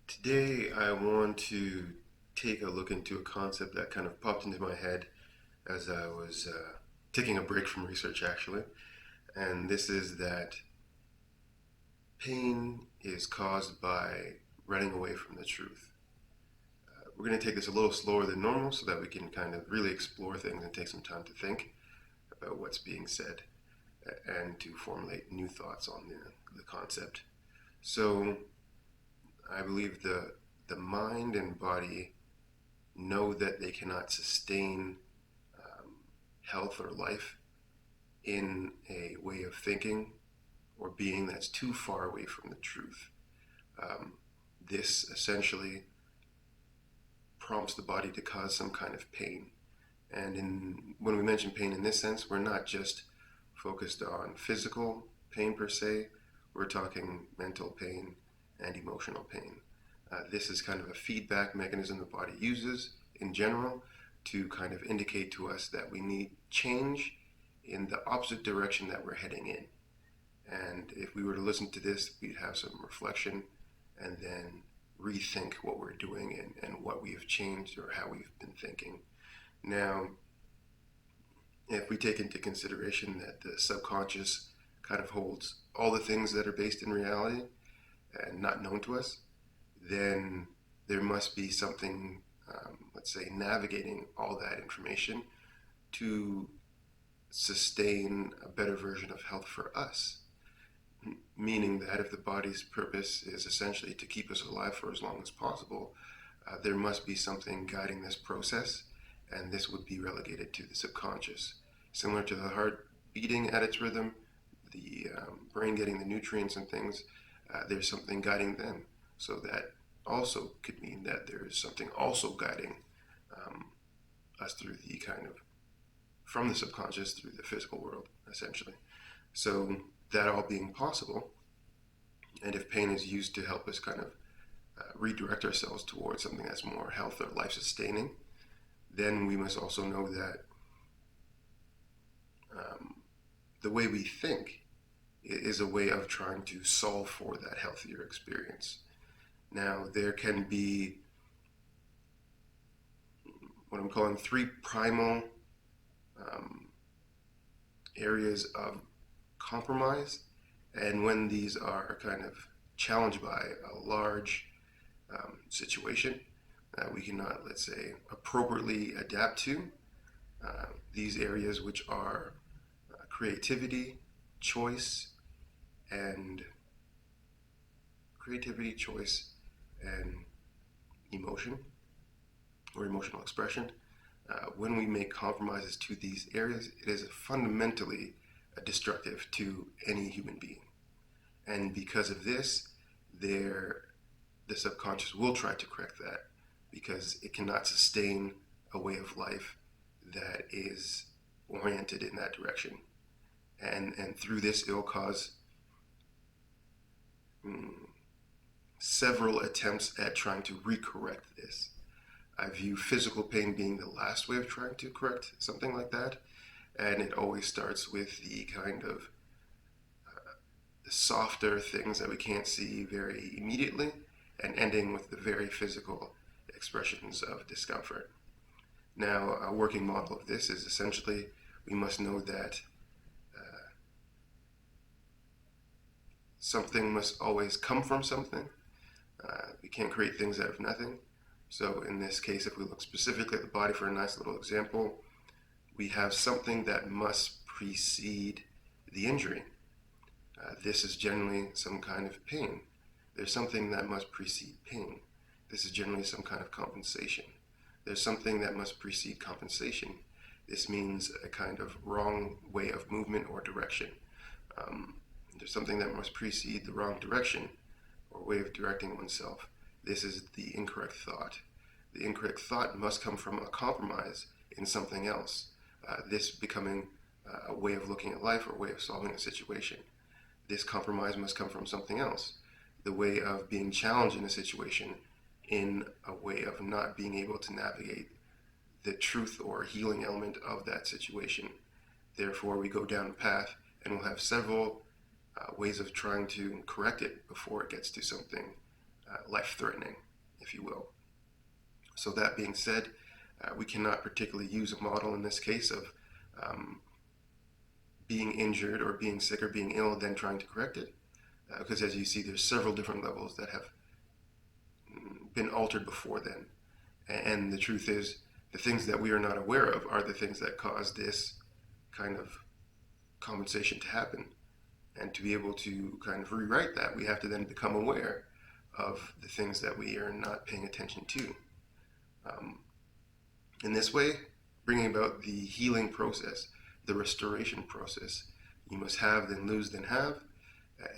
Today, I want to take a look into a concept that kind of popped into my head as I was taking a break from research, actually. And this is that pain is caused by running away from the truth. We're going to take this a little slower than normal so that we can kind of really explore things and take some time to think about what's being said and to formulate new thoughts on the concept. So, I believe the mind and body know that they cannot sustain um, health or life in a way of thinking or being that's too far away from the truth. Um, this essentially prompts the body to cause some kind of pain. And when we mention pain in this sense, we're not just focused on physical pain per se, we're talking mental pain and emotional pain. This is kind of a feedback mechanism the body uses in general to kind of indicate to us that we need change in the opposite direction that we're heading in. And if we were to listen to this, we'd have some reflection and then rethink what we're doing and what we have changed or how we've been thinking. Now, if we take into consideration that the subconscious kind of holds all the things that are based in reality and not known to us, then there must be something, let's say, navigating all that information to sustain a better version of health for us. Meaning that if the body's purpose is essentially to keep us alive for as long as possible, there must be something guiding this process, and this would be relegated to the subconscious. Similar to the heart beating at its rhythm, the brain getting the nutrients and things, there's something guiding them. So that also could mean that there is something also guiding um, us through the kind of from the subconscious through the physical world, essentially. So that all being possible, and if pain is used to help us kind of redirect ourselves towards something that's more health or life sustaining, then we must also know that the way we think is a way of trying to solve for that healthier experience. Now, there can be what I'm calling three primal um, areas of compromise, and when these are kind of challenged by a large situation that we cannot, let's say, appropriately adapt to, these areas which are creativity, choice, and creativity, choice, and emotion or emotional expression. When we make compromises to these areas, it is fundamentally destructive to any human being. And because of this, the subconscious will try to correct that because it cannot sustain a way of life that is oriented in that direction. And through this, it will cause mm, several attempts at trying to recorrect this. I view physical pain being the last way of trying to correct something like that, and it always starts with the kind of the softer things that we can't see very immediately, and ending with the very physical expressions of discomfort. Now, a working model of this is essentially we must know that something must always come from something. We can't create things out of nothing. So in this case, if we look specifically at the body for a nice little example, we have something that must precede the injury. This is generally some kind of pain. There's something that must precede pain. This is generally some kind of compensation. There's something that must precede compensation. This means a kind of wrong way of movement or direction. There's something that must precede the wrong direction or way of directing oneself. This is the incorrect thought. The incorrect thought must come from a compromise in something else. This becoming a way of looking at life or a way of solving a situation. This compromise must come from something else. The way of being challenged in a situation in a way of not being able to navigate the truth or healing element of that situation. Therefore, we go down a path and we'll have several ways of trying to correct it before it gets to something life-threatening, if you will. So that being said, we cannot particularly use a model in this case of um, being injured or being sick or being ill, then trying to correct it. Because as you see, there's several different levels that have been altered before then. And the truth is, the things that we are not aware of are the things that cause this kind of compensation to happen. And to be able to kind of rewrite that, we have to then become aware of the things that we are not paying attention to. Um, in this way, bringing about the healing process, the restoration process, you must have, then lose, then have,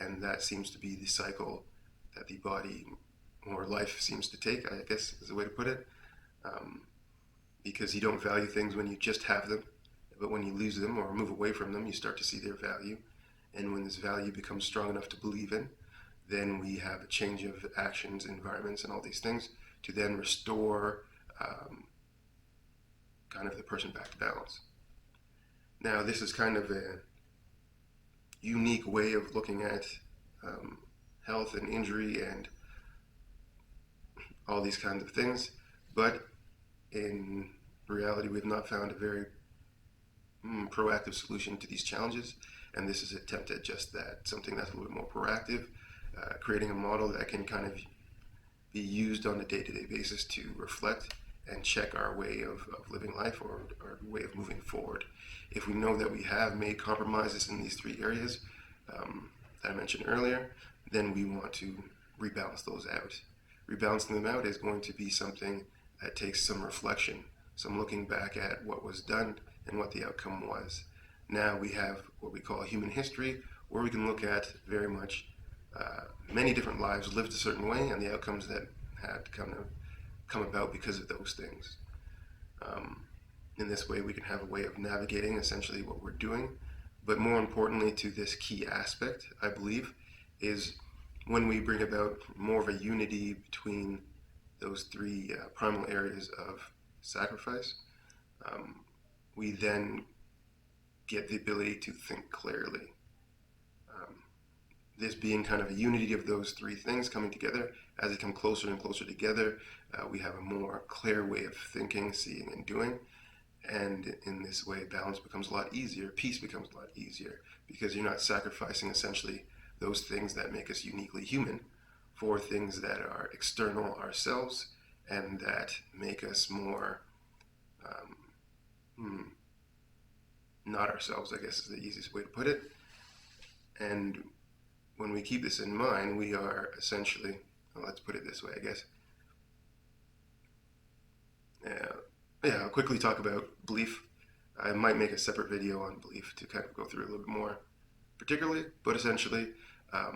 and that seems to be the cycle that the body or life seems to take, I guess is a way to put it, um, because you don't value things when you just have them, but when you lose them or move away from them, you start to see their value, and when this value becomes strong enough to believe in, then we have a change of actions, environments, and all these things to then restore kind of the person back to balance. Now, this is kind of a unique way of looking at health and injury and all these kinds of things, but in reality, we've not found a very proactive solution to these challenges, and this is an attempt at just that, something that's a little bit more proactive, creating a model that can kind of be used on a day-to-day basis to reflect and check our way of living life or our way of moving forward. If we know that we have made compromises in these three areas that I mentioned earlier, then we want to rebalance those out. Rebalancing them out is going to be something that takes some reflection, some looking back at what was done and what the outcome was. Now we have what we call human history, where we can look at very much many different lives lived a certain way and the outcomes that had kind of come about because of those things. In this way, we can have a way of navigating essentially what we're doing. But more importantly to this key aspect, I believe, is when we bring about more of a unity between those three primal areas of sacrifice, we then get the ability to think clearly. This being kind of a unity of those three things coming together, as they come closer and closer together, we have a more clear way of thinking, seeing, and doing. And in this way, balance becomes a lot easier, peace becomes a lot easier, because you're not sacrificing essentially those things that make us uniquely human for things that are external ourselves and that make us more not ourselves, I guess is the easiest way to put it. And when we keep this in mind, we are essentially, well, let's put it this way, I guess. I'll quickly talk about belief. I might make a separate video on belief to kind of go through a little bit more particularly, but essentially, a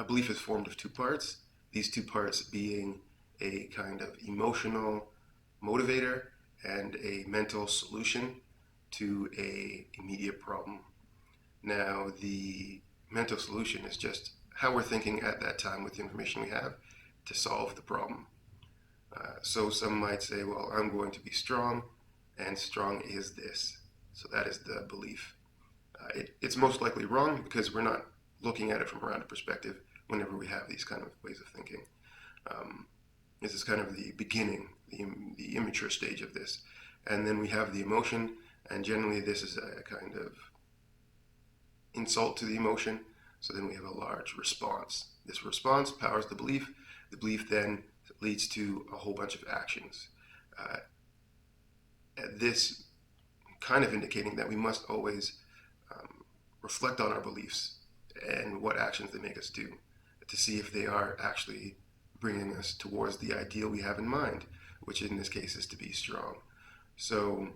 belief is formed of two parts. These two parts being a kind of emotional motivator and a mental solution to a immediate problem. Now, the mental solution is just how we're thinking at that time with the information we have to solve the problem. So some might say, well, I'm going to be strong, and strong is this. So that is the belief. It's most likely wrong because we're not looking at it from a rounded perspective whenever we have these kind of ways of thinking. This is kind of the beginning, the immature stage of this. And then we have the emotion, and generally this is a kind of insult to the emotion. So then we have a large response. This response powers the belief. The belief then leads to a whole bunch of actions. This kind of indicating that we must always reflect on our beliefs and what actions they make us do to see if they are actually bringing us towards the ideal we have in mind, which in this case is to be strong. So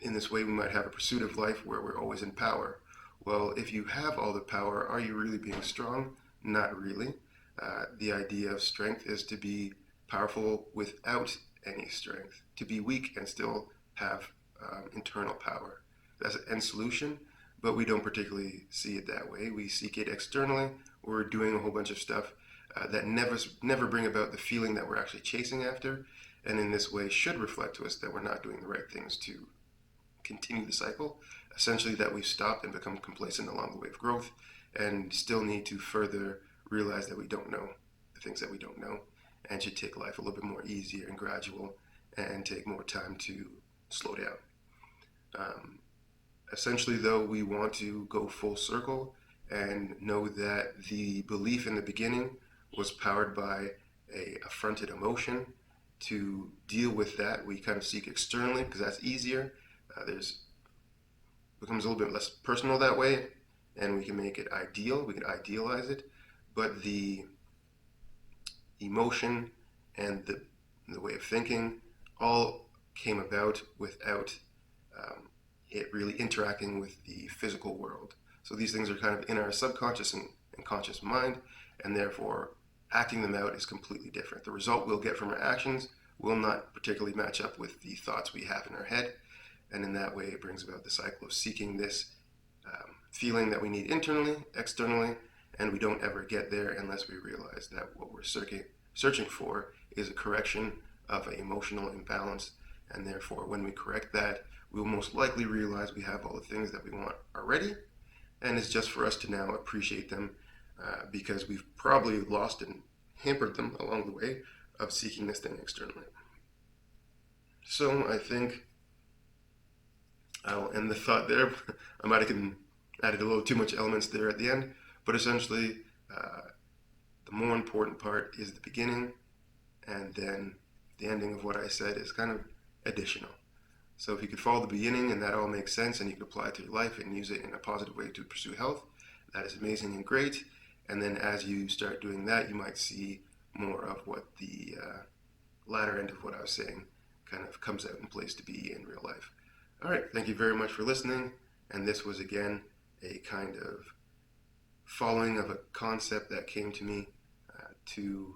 in this way, we might have a pursuit of life where we're always in power. Well, if you have all the power, are you really being strong? Not really. The idea of strength is to be powerful without any strength, to be weak and still have internal power. That's an end solution, but we don't particularly see it that way. We seek it externally. We're doing a whole bunch of stuff that never bring about the feeling that we're actually chasing after, and in this way should reflect to us that we're not doing the right things to continue the cycle, essentially that we've stopped and become complacent along the way of growth and still need to further realize that we don't know the things that we don't know, and should take life a little bit more easier and gradual, and take more time to slow down. Um, Essentially, though, we want to go full circle and know that the belief in the beginning was powered by a affronted emotion. To deal with that, we kind of seek externally because that's easier. There's becomes a little bit less personal that way, and we can make it ideal. We can idealize it, but the emotion and the way of thinking all came about without it really interacting with the physical world. So these things are kind of in our subconscious and conscious mind, and therefore acting them out is completely different. The result we'll get from our actions will not particularly match up with the thoughts we have in our head, and in that way it brings about the cycle of seeking this feeling that we need internally, externally, and we don't ever get there unless we realize that what we're searching for is a correction of an emotional imbalance, and therefore when we correct that, we will most likely realize we have all the things that we want already, and it's just for us to now appreciate them because we've probably lost and hampered them along the way of seeking this thing externally. So I think I'll end the thought there. I might have added a little too much elements there at the end, but essentially the more important part is the beginning, and then the ending of what I said is kind of additional. So if you could follow the beginning and that all makes sense and you could apply it to your life and use it in a positive way to pursue health, that is amazing and great. And then as you start doing that, you might see more of what the latter end of what I was saying kind of comes out in place to be in real life. All right, thank you very much for listening. And this was again a kind of following of a concept that came to me to,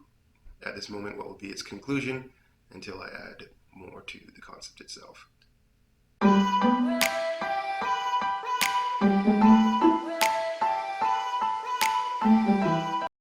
at this moment, what will be its conclusion until I add more to the concept itself.